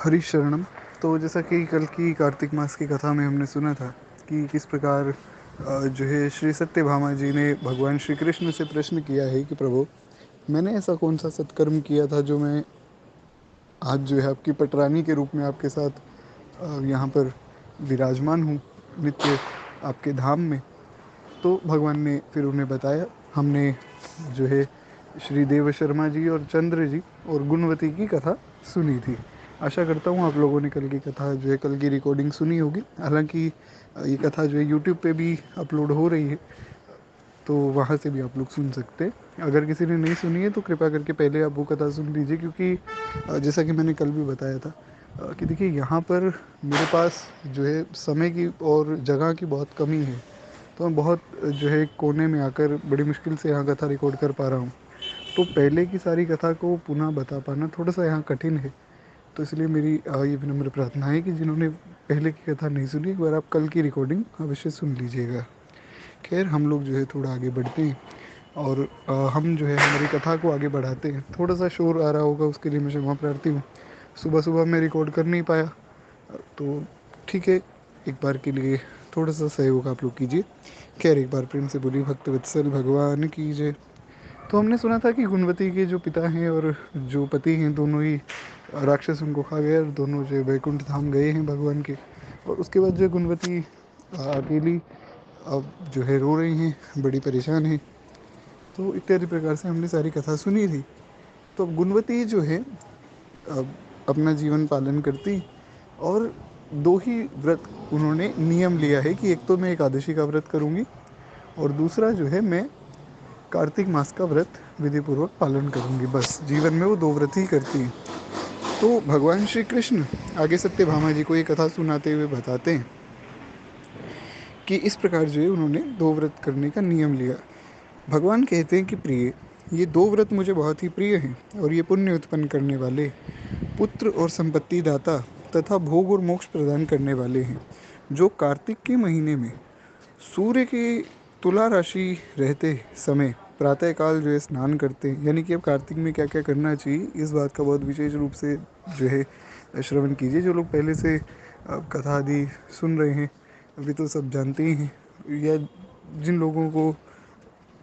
हरि शरणम। तो जैसा कि कल की कार्तिक मास की कथा में हमने सुना था कि किस प्रकार जो है श्री सत्यभामा जी ने भगवान श्री कृष्ण से प्रश्न किया है कि प्रभु, मैंने ऐसा कौन सा सत्कर्म किया था जो मैं आज जो है आपकी पटरानी के रूप में आपके साथ यहाँ पर विराजमान हूँ नित्य आपके धाम में। तो भगवान ने फिर उन्हें बताया। हमने जो है श्री देव शर्मा जी और चंद्र जी और गुणवती की कथा सुनी थी। आशा करता हूँ आप लोगों ने कल की कथा जो है कल की रिकॉर्डिंग सुनी होगी। हालांकि ये कथा जो है यूट्यूब पे भी अपलोड हो रही है, तो वहाँ से भी आप लोग सुन सकते हैं। अगर किसी ने नहीं सुनी है तो कृपया करके पहले आप वो कथा सुन लीजिए, क्योंकि जैसा कि मैंने कल भी बताया था कि देखिए यहाँ पर मेरे पास जो है समय की और जगह की बहुत कमी है। तो मैं बहुत जो है कोने में आकर बड़ी मुश्किल से यहाँ कथा रिकॉर्ड कर पा रहा हूँ। तो पहले की सारी कथा को पुनः बता पाना थोड़ा सा यहाँ कठिन है। तो इसलिए मेरी ये विनम्र प्रार्थना है कि जिन्होंने पहले की कथा नहीं सुनी, एक बार आप कल की रिकॉर्डिंग अवश्य सुन लीजिएगा। खैर, हम लोग जो है थोड़ा आगे बढ़ते हैं और हम जो है हमारी कथा को आगे बढ़ाते हैं। थोड़ा सा शोर आ रहा होगा, उसके लिए मैं क्षमा प्रार्थी हूँ। सुबह सुबह मैं रिकॉर्ड कर नहीं पाया, तो ठीक है, एक बार के लिए थोड़ा सा सहयोग आप लोग कीजिए। खैर, एक बार प्रेम से बोली भक्त वत्सल भगवान की जय। तो हमने सुना था कि गुणवती के जो पिता हैं और जो पति हैं, दोनों ही राक्षस उनको खा गए और दोनों जो है वैकुंठ धाम गए हैं भगवान के। और उसके बाद जो गुणवती अकेली अब जो है रो रही हैं, बड़ी परेशान हैं। तो इत्यादि प्रकार से हमने सारी कथा सुनी थी। तो अब गुणवती जो है अब अपना जीवन पालन करती और दो ही व्रत उन्होंने नियम लिया है कि एक तो मैं एकादशी का व्रत करूंगी और दूसरा जो है मैं कार्तिक मास का व्रत विधि पूर्वक पालन करूंगी। बस जीवन में वो दो व्रत ही करती हैं। तो भगवान श्री कृष्ण आगे सत्यभामा जी को ये कथा सुनाते हुए बताते हैं कि इस प्रकार जो है उन्होंने दो व्रत करने का नियम लिया। भगवान कहते हैं कि प्रिय, ये दो व्रत मुझे बहुत ही प्रिय हैं और ये पुण्य उत्पन्न करने वाले, पुत्र और संपत्ति दाता तथा भोग और मोक्ष प्रदान करने वाले हैं। जो कार्तिक के महीने में सूर्य की तुला राशि रहते समय प्रातःकाल जो है स्नान करते हैं। यानी कि अब कार्तिक में क्या क्या करना चाहिए, इस बात का बहुत विशेष रूप से जो है श्रवण कीजिए। जो लोग पहले से कथा आदि सुन रहे हैं अभी तो सब जानते ही हैं, या जिन लोगों को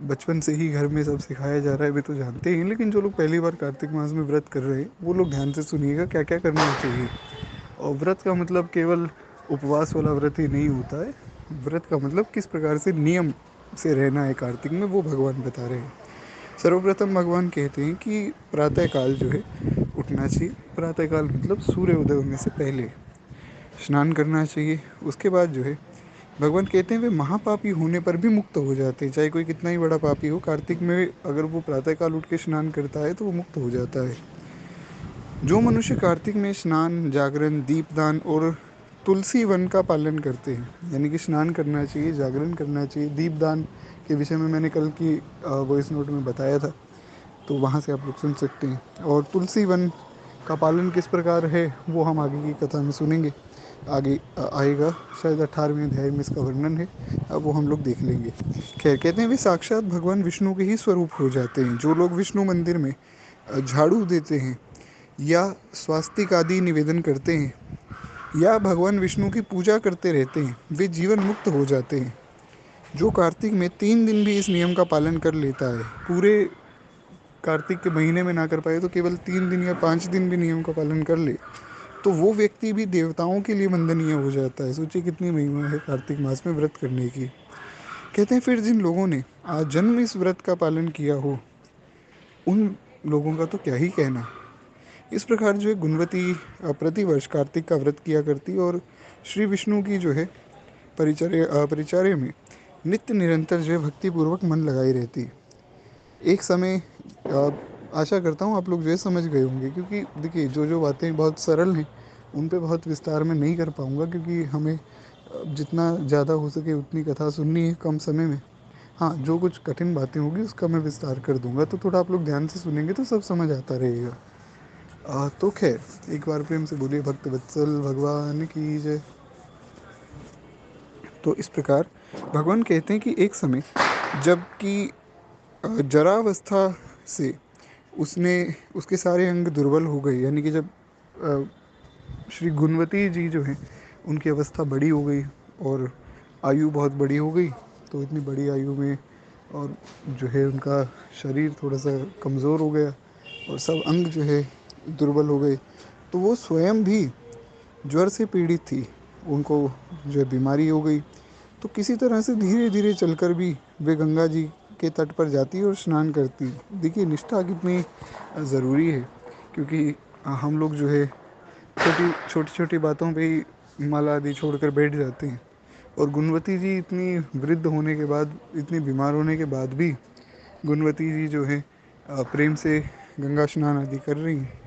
बचपन से ही घर में सब सिखाया जा रहा है वे तो जानते ही हैं, लेकिन जो लोग पहली बार कार्तिक मास में व्रत कर रहे हैं वो लोग ध्यान से सुनिएगा क्या क्या करना चाहिए। और व्रत का मतलब केवल उपवास वाला व्रत ही नहीं होता है। व्रत का मतलब किस प्रकार से नियम से रहना है कार्तिक में, वो भगवान बता रहे हैं। सर्वप्रथम भगवान कहते हैं कि प्रातःकाल जो है उठना चाहिए। प्रातःकाल मतलब सूर्य उदय होने से पहले स्नान करना चाहिए। उसके बाद जो है भगवान कहते हैं वे महापापी होने पर भी मुक्त हो जाते हैं। चाहे कोई कितना ही बड़ा पापी हो, कार्तिक में अगर वो प्रातःकाल उठ के स्नान करता है तो वो मुक्त हो जाता है। जो मनुष्य कार्तिक में स्नान, जागरण, दीपदान और तुलसी वन का पालन करते हैं, यानी कि स्नान करना चाहिए, जागरण करना चाहिए। दीपदान के विषय में मैंने कल की वॉइस नोट में बताया था, तो वहाँ से आप लोग सुन सकते हैं। और तुलसी वन का पालन किस प्रकार है वो हम आगे की कथा में सुनेंगे। आगे आएगा, शायद 18वें अध्याय में इसका वर्णन है, अब वो हम लोग देख लेंगे। खैर, कहते हैं वे साक्षात भगवान विष्णु के ही स्वरूप हो जाते हैं। जो लोग विष्णु मंदिर में झाड़ू देते हैं या स्वास्तिक आदि निवेदन करते हैं या भगवान विष्णु की पूजा करते रहते हैं, वे जीवन मुक्त हो जाते हैं। जो कार्तिक में 3 दिन भी इस नियम का पालन कर लेता है, पूरे कार्तिक के महीने में ना कर पाए तो केवल 3 दिन या 5 दिन भी नियम का पालन कर ले, तो वो व्यक्ति भी देवताओं के लिए वंदनीय हो जाता है। सोचिए कितनी महिमा है कार्तिक मास में व्रत करने की। कहते हैं फिर जिन लोगों ने आज जन्म इस व्रत का पालन किया हो, उन लोगों का तो क्या ही कहना। इस प्रकार जो है गुणवती प्रतिवर्ष कार्तिक का व्रत किया करती और श्री विष्णु की जो है परिचर्या में नित्य निरंतर जो है भक्तिपूर्वक मन लगाई रहती। एक समय आशा करता हूँ आप लोग जो है समझ गए होंगे, क्योंकि देखिए जो जो बातें बहुत सरल हैं उन पे बहुत विस्तार में नहीं कर पाऊँगा, क्योंकि हमें जितना ज़्यादा हो सके उतनी कथा सुननी है कम समय में। हाँ, जो कुछ कठिन बातें होगी उसका मैं विस्तार कर दूंगा, तो थोड़ा आप लोग ध्यान से सुनेंगे तो सब समझ आता रहेगा। तो खैर, एक बार प्रेम से बोलिए भक्त वत्सल भगवान की जय। तो इस प्रकार भगवान कहते हैं कि एक समय जबकि जरावस्था से उसने उसके सारे अंग दुर्बल हो गए, यानी कि जब श्री गुणवती जी जो हैं उनकी अवस्था बड़ी हो गई और आयु बहुत बड़ी हो गई। तो इतनी बड़ी आयु में और जो है उनका शरीर थोड़ा सा कमज़ोर हो गया और सब अंग जो है दुर्बल हो गए। तो वो स्वयं भी ज्वर से पीड़ित थी, उनको जो है बीमारी हो गई। तो किसी तरह से धीरे धीरे चलकर भी वे गंगा जी के तट पर जाती और स्नान करती। देखिए निष्ठा कितनी ज़रूरी है, क्योंकि हम लोग जो है छोटी छोटी छोटी बातों पे ही माला आदि छोड़कर बैठ जाते हैं। और गुणवती जी इतनी वृद्ध होने के बाद, इतनी बीमार होने के बाद भी गुणवती जी जो है प्रेम से गंगा स्नान आदि कर रही हैं।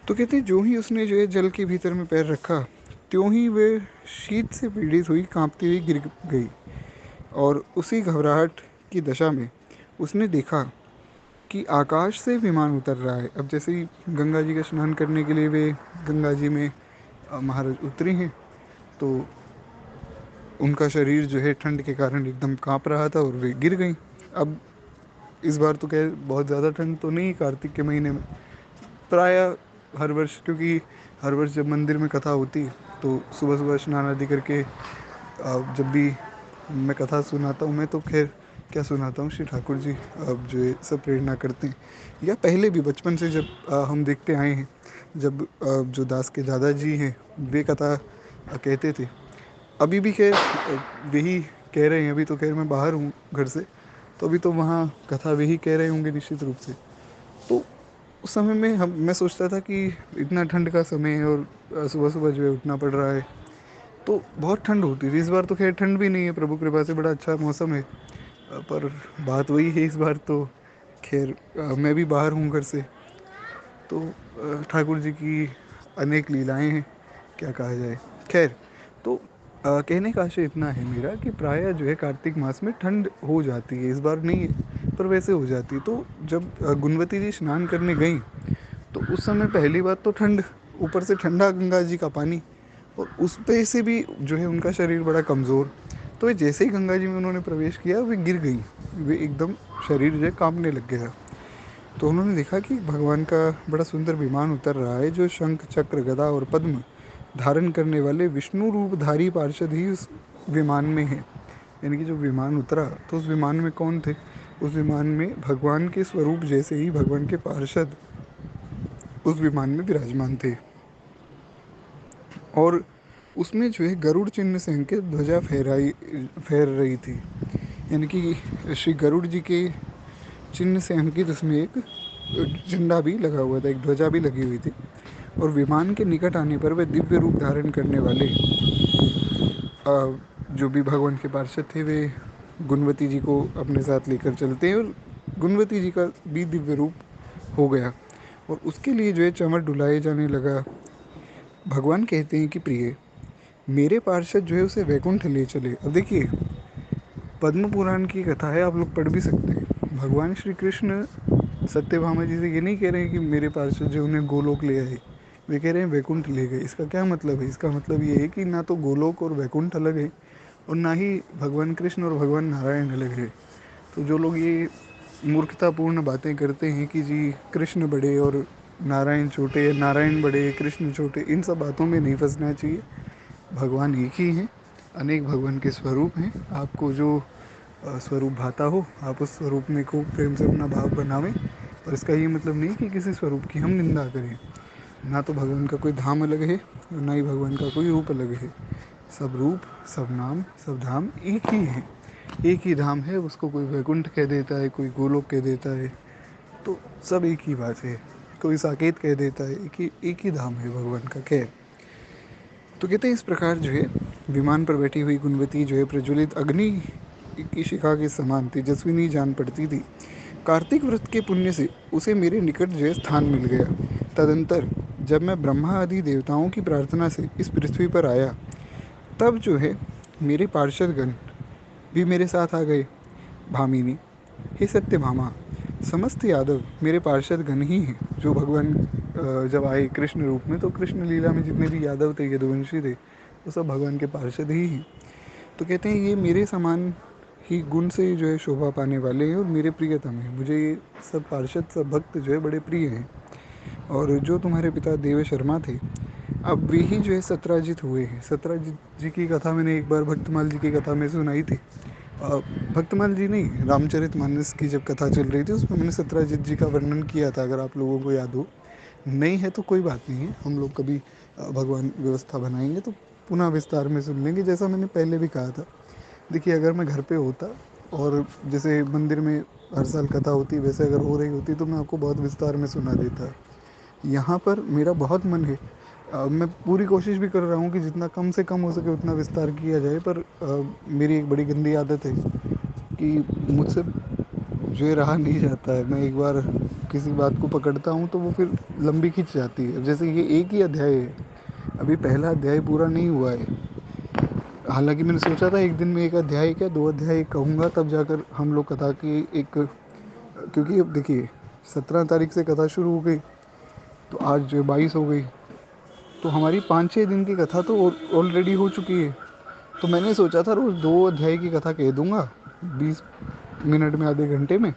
तो कहते हैं जो ही उसने जो है जल के भीतर में पैर रखा, त्यों ही वे शीत से पीड़ित हुई कांपती हुई गिर गई। और उसी घबराहट की दशा में उसने देखा कि आकाश से विमान उतर रहा है। अब जैसे ही गंगा जी का स्नान करने के लिए वे गंगा जी में महाराज उतरी हैं, तो उनका शरीर जो है ठंड के कारण एकदम कांप रहा था और वे गिर गई। अब इस बार तो क्या बहुत ज़्यादा ठंड तो नहीं, कार्तिक के महीने में प्राय हर वर्ष, क्योंकि हर वर्ष जब मंदिर में कथा होती तो सुबह सुबह स्नान आदि करके जब भी मैं कथा सुनाता हूँ, मैं तो खैर क्या सुनाता हूँ, श्री ठाकुर जी अब जो है सब प्रेरणा करते हैं। या पहले भी बचपन से जब हम देखते आए हैं, जब जो दास के दादाजी हैं वे कथा कहते थे। अभी भी खैर वही कह रहे हैं। अभी तो खैर मैं बाहर हूँ घर से, तो अभी तो वहाँ कथा वही कह रहे होंगे निश्चित रूप से। तो उस समय में हम मैं सोचता था कि इतना ठंड का समय है और सुबह सुबह जो है उठना पड़ रहा है, तो बहुत ठंड होती थी। इस बार तो खैर ठंड भी नहीं है, प्रभु कृपा से बड़ा अच्छा मौसम है। पर बात वही है, इस बार तो खैर मैं भी बाहर हूँ घर से। तो ठाकुर जी की अनेक लीलाएं हैं, क्या कहा जाए। खैर, तो कहने का आशय इतना है मेरा कि प्रायः जो है कार्तिक मास में ठंड हो जाती है। इस बार नहीं है पर वैसे हो जाती है। तो जब गुणवती जी स्नान करने गई, तो उस समय पहली बात तो ठंड, ऊपर से ठंडा गंगा जी का पानी, और उस पे से भी जो है उनका शरीर बड़ा कमज़ोर। तो वे जैसे ही गंगा जी में उन्होंने प्रवेश किया, वे गिर गई। वे एकदम शरीर जो है कांपने लग गया। तो उन्होंने देखा कि भगवान का बड़ा सुंदर विमान उतर रहा है, जो शंख चक्र गदा और पद्म धारण करने वाले विष्णु रूपधारी पार्षद ही उस विमान में है। यानी कि जो विमान उतरा, तो उस विमान में कौन थे? उस विमान में भगवान के स्वरूप जैसे ही भगवान के पार्षद उस विमान में विराजमान थे। और उसमें जो है गरुड़ चिन्ह से अंकित ध्वजा फहर रही थी। यानी कि श्री गरुड़ जी के चिन्ह से अंकित उसमें एक झंडा भी लगा हुआ था, एक ध्वजा भी लगी हुई थी। और विमान के निकट आने पर वे दिव्य रूप धारण करने वाले जो भी भगवान के पार्षद थे, वे गुणवती जी को अपने साथ लेकर चलते हैं और गुणवती जी का भी दिव्य रूप हो गया। और उसके लिए जो है चमर डुलाए जाने लगा। भगवान कहते हैं कि प्रिय, मेरे पार्षद जो है उसे वैकुंठ ले चले। अब देखिए, पद्म पुराण की कथा है, आप लोग पढ़ भी सकते हैं। भगवान श्री कृष्ण सत्यभामा जी से ये नहीं कह रहे हैं कि मेरे पार्षद जो उन्हें गोलोक ले आए, वे कह रहे हैं वैकुंठ ले गए। इसका क्या मतलब है? इसका मतलब ये है कि ना तो गोलोक और वैकुंठ अलग है, और ना ही भगवान कृष्ण और भगवान नारायण अलग है। तो जो लोग ये मूर्खतापूर्ण बातें करते हैं कि जी कृष्ण बड़े और नारायण छोटे, या नारायण बड़े कृष्ण छोटे, इन सब बातों में नहीं फंसना चाहिए। भगवान एक ही हैं, अनेक भगवान के स्वरूप हैं। आपको जो स्वरूप भाता हो, आप उस स्वरूप में खूब प्रेम से अपना भाव बनावें। और इसका ये मतलब नहीं कि किसी स्वरूप की हम निंदा करें। ना तो भगवान का कोई धाम अलग है और ना ही भगवान का कोई रूप अलग है। सब रूप, सब नाम, सब धाम एक ही है, एक ही धाम है। उसको कोई वैकुंठ कह देता है, कोई गोलोक कह देता है, तो सब एक ही बात है। कोई साकेत कह देता है, एक ही धाम है भगवान का। खैर, तो कहते हैं इस प्रकार जो है विमान पर बैठी हुई गुणवती जो है प्रज्वलित अग्नि की शिखा के समान तेजस्विनी जान पड़ती थी। कार्तिक व्रत के पुण्य से उसे मेरे निकट जो है स्थान मिल गया। तदंतर जब मैं ब्रह्मा आदि देवताओं की प्रार्थना से इस पृथ्वी पर आया, तब जो है मेरे पार्षदगण भी मेरे साथ आ गए। भामिनी, हे सत्यभामा, समस्त यादव मेरे पार्षद गण ही हैं। जो भगवान जब आए कृष्ण रूप में, तो कृष्ण लीला में जितने भी यादव थे, यदुवंशी थे, वो सब भगवान के पार्षद ही हैं। तो कहते हैं ये मेरे समान ही गुण से जो है शोभा पाने वाले हैं और मेरे प्रियतम हैं। मुझे ये सब पार्षद, सब भक्त जो है बड़े प्रिय हैं। और जो तुम्हारे पिता देव शर्मा थे, अब वही जो है सत्राजित हुए हैं। सत्राजित जी की कथा मैंने एक बार भक्तमाल जी की कथा में सुनाई थी। भक्तमाल जी नहीं, रामचरितमानस की जब कथा चल रही थी उसमें मैंने सत्राजित जी का वर्णन किया था, अगर आप लोगों को याद हो। नहीं है तो कोई बात नहीं है, हम लोग कभी भगवान व्यवस्था बनाएंगे तो पुनः विस्तार में सुन लेंगे। जैसा मैंने पहले भी कहा था, देखिए अगर मैं घर पे होता और जैसे मंदिर में हर साल कथा होती वैसे अगर हो रही होती तो मैं आपको बहुत विस्तार में सुना देता। यहाँ पर मेरा बहुत मन है, मैं पूरी कोशिश भी कर रहा हूँ कि जितना कम से कम हो सके उतना विस्तार किया जाए, पर मेरी एक बड़ी गंदी आदत है कि मुझसे जो ये रहा नहीं जाता है। मैं एक बार किसी बात को पकड़ता हूँ तो वो फिर लंबी खिंच जाती है। जैसे ये एक ही अध्याय है, अभी पहला अध्याय पूरा नहीं हुआ है। हालांकि मैंने सोचा था एक दिन में एक अध्याय क्या दो अध्याय कहूँगा, तब जाकर हम लोग कथा की एक, क्योंकि अब देखिए 17 तारीख से कथा शुरू हो गई तो आज 22 हो गई, तो हमारी 5-6 दिन की कथा तो ऑलरेडी हो चुकी है। तो मैंने सोचा था रोज़ 2 अध्याय की कथा कह दूंगा 20 मिनट में, आधे घंटे में।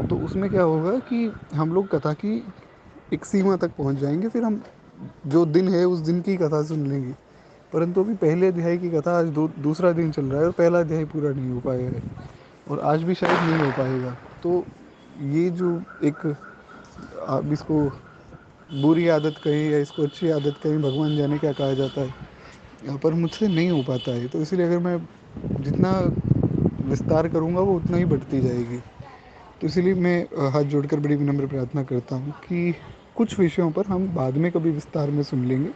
तो उसमें क्या होगा कि हम लोग कथा की एक सीमा तक पहुंच जाएंगे, फिर हम जो दिन है उस दिन की कथा सुन लेंगे। परंतु अभी पहले अध्याय की कथा आज दूसरा दिन चल रहा है और पहला अध्याय पूरा नहीं हो पाया है, और आज भी शायद नहीं हो पाएगा। तो ये जो एक, आप इसको बुरी आदत कहें या इसको अच्छी आदत कहें, भगवान जाने क्या कहा जाता है, पर मुझसे नहीं हो पाता है। तो इसलिए अगर मैं जितना विस्तार करूँगा वो उतना ही बढ़ती जाएगी। तो इसलिए मैं हाथ जोड़कर बड़ी विनम्र प्रार्थना करता हूँ कि कुछ विषयों पर हम बाद में कभी विस्तार में सुन लेंगे।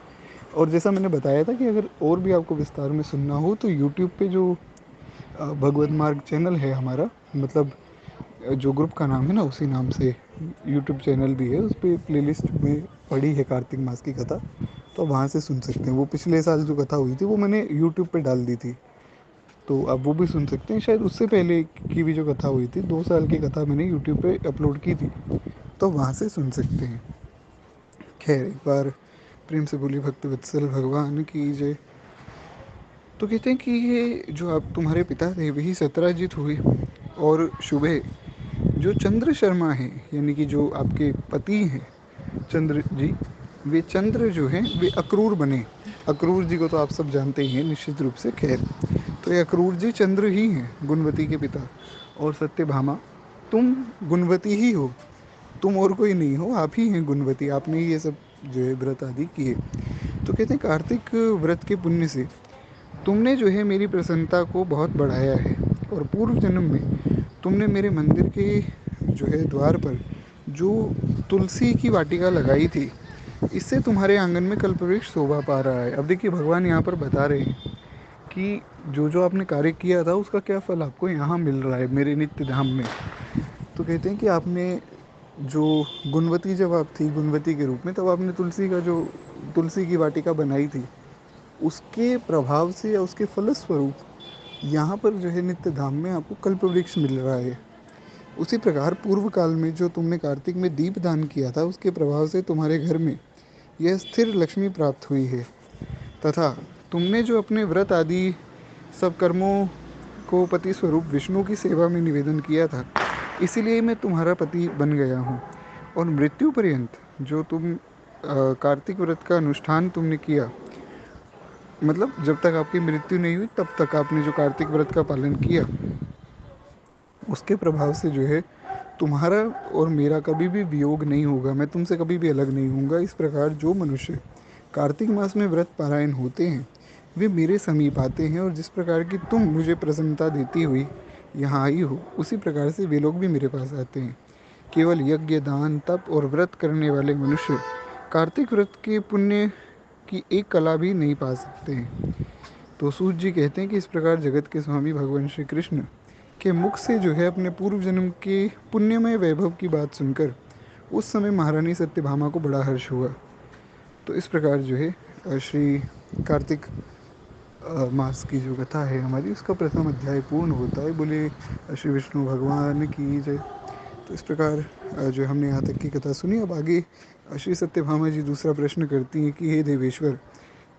और जैसा मैंने बताया था कि अगर और भी आपको विस्तार में सुनना हो तो यूट्यूब पे जो भगवत मार्ग चैनल है हमारा, मतलब जो ग्रुप का नाम है ना उसी नाम से यूट्यूब चैनल भी है, उस पर प्लेलिस्ट में पड़ी है कार्तिक मास की कथा, तो वहाँ से सुन सकते हैं। वो पिछले साल जो कथा हुई थी वो मैंने यूट्यूब पे डाल दी थी, तो अब वो भी सुन सकते हैं। शायद उससे पहले की भी जो कथा हुई थी 2 साल की कथा मैंने यूट्यूब पे अपलोड की थी, तो वहाँ से सुन सकते हैं। खैर, एक बार प्रेम से बोली भक्त वत्सल भगवान की जय। तो कहते हैं कि ये जो आप तुम्हारे पिता थे वही सत्राजित हुए, और शुभे जो चंद्र शर्मा हैं, यानी कि जो आपके पति हैं चंद्र जी, वे चंद्र जो हैं वे अक्रूर बने। अक्रूर जी को तो आप सब जानते ही हैं निश्चित रूप से। खैर, तो ये अक्रूर जी चंद्र ही हैं, गुणवती के पिता। और सत्यभामा, तुम गुणवती ही हो, तुम और कोई नहीं हो, आप ही हैं गुणवती, आपने ही ये सब जो है व्रत आदि किए। तो कहते हैं कार्तिक व्रत के पुण्य से तुमने जो है मेरी प्रसन्नता को बहुत बढ़ाया है, और पूर्व जन्म में तुमने मेरे मंदिर के जो है द्वार पर जो तुलसी की वाटिका लगाई थी, इससे तुम्हारे आंगन में कल्पवृक्ष शोभा पा रहा है। अब देखिए भगवान यहाँ पर बता रहे हैं कि जो जो आपने कार्य किया था उसका क्या फल आपको यहाँ मिल रहा है मेरे नित्य धाम में। तो कहते हैं कि आपने जो गुणवती, जब आप थी गुणवती के रूप में, तब आपने तुलसी का जो तुलसी की वाटिका बनाई थी, उसके प्रभाव से या उसके फलस्वरूप यहाँ पर जो है नित्य धाम में आपको कल्प वृक्ष मिल रहा है। उसी प्रकार पूर्व काल में जो तुमने कार्तिक में दीप दान किया था उसके प्रभाव से तुम्हारे घर में यह स्थिर लक्ष्मी प्राप्त हुई है। तथा तुमने जो अपने व्रत आदि सब कर्मों को पति स्वरूप विष्णु की सेवा में निवेदन किया था, इसीलिए मैं तुम्हारा पति बन गया हूँ। और मृत्यु पर्यंत जो तुम कार्तिक व्रत का अनुष्ठान तुमने किया, मतलब जब तक आपकी मृत्यु नहीं हुई तब तक आपने जो कार्तिक व्रत का पालन किया, उसके प्रभाव से जो है तुम्हारा और मेरा कभी भी वियोग नहीं होगा, मैं तुमसे कभी भी अलग नहीं होऊंगा। इस प्रकार जो मनुष्य कार्तिक मास में व्रत पारायण होते हैं वे मेरे समीप आते हैं, और जिस प्रकार की तुम मुझे प्रसन्नता देती हुई यहाँ आई हो, उसी प्रकार से वे लोग भी मेरे पास आते हैं। केवल यज्ञ दान तप और व्रत करने वाले मनुष्य कार्तिक व्रत के पुण्य की एक कला भी नहीं पा सकते हैं। तो सूत जी कहते हैं कि इस प्रकार जगत के स्वामी भगवान श्री कृष्ण के मुख से जो है अपने पूर्व जन्म के पुण्यमय वैभव की बात सुनकर उस समय महारानी सत्यभामा को बड़ा हर्ष हुआ। तो इस प्रकार जो है श्री कार्तिक मास की जो कथा है हमारी, उसका प्रथम अध्याय पूर्ण होता है। बोले श्री विष्णु भगवान की जय। तो इस प्रकार जो हमने यहाँ तक की कथा सुनी, अब आगे श्री सत्यभामा जी दूसरा प्रश्न करती हैं कि हे देवेश्वर,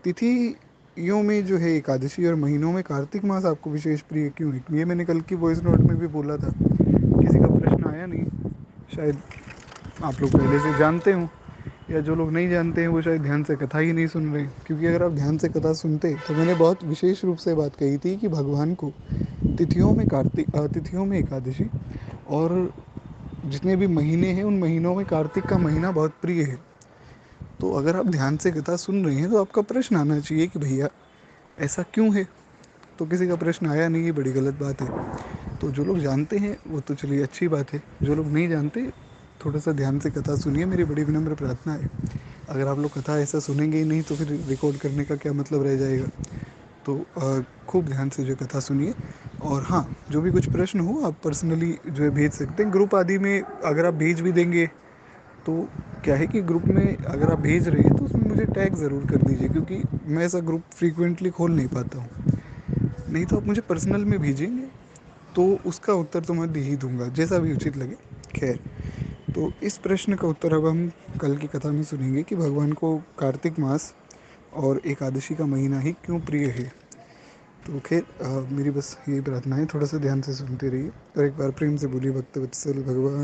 तिथियों में जो है एकादशी और महीनों में कार्तिक मास आपको विशेष प्रिय क्यों है? ये मैंने कल की वॉइस नोट में भी बोला था, किसी का प्रश्न आया नहीं, शायद आप लोग पहले से जानते हो या जो लोग नहीं जानते हैं वो शायद ध्यान से कथा ही नहीं सुन रहे हैं, क्योंकि अगर आप ध्यान से कथा सुनते तो मैंने बहुत विशेष रूप से बात कही थी कि भगवान को तिथियों में तिथियों में एकादशी और जितने भी महीने हैं उन महीनों में कार्तिक का महीना बहुत प्रिय है। तो अगर आप ध्यान से कथा सुन रहे हैं तो आपका प्रश्न आना चाहिए कि भैया ऐसा क्यों है। तो किसी का प्रश्न आया नहीं, ये बड़ी गलत बात है। तो जो लोग जानते हैं वो तो चलिए अच्छी बात है, जो लोग नहीं जानते थोड़ा सा ध्यान से कथा सुनिए, मेरी बड़ी विनम्र प्रार्थना है। अगर आप लोग कथा ऐसा सुनेंगे ही नहीं तो फिर रिकॉर्ड करने का क्या मतलब रह जाएगा। तो खूब ध्यान से जो कथा सुनिए। और हाँ, जो भी कुछ प्रश्न हो आप पर्सनली जो है भेज सकते हैं ग्रुप आदि में। अगर आप भेज भी देंगे तो क्या है कि ग्रुप में अगर आप भेज रहे हैं तो उसमें मुझे टैग ज़रूर कर दीजिए, क्योंकि मैं ऐसा ग्रुप फ्रीक्वेंटली खोल नहीं पाता हूँ। नहीं तो आप मुझे पर्सनल में भेजेंगे तो उसका उत्तर तो मैं दे ही दूंगा, जैसा भी उचित लगे। खैर, तो इस प्रश्न का उत्तर अब हम कल की कथा में सुनेंगे कि भगवान को कार्तिक मास और एकादशी का महीना ही क्यों प्रिय है। तो खैर, मेरी बस यही प्रार्थना है, थोड़ा सा ध्यान से सुनते रहिए और एक बार प्रेम से बोलिए भक्त वत्सल भगवान।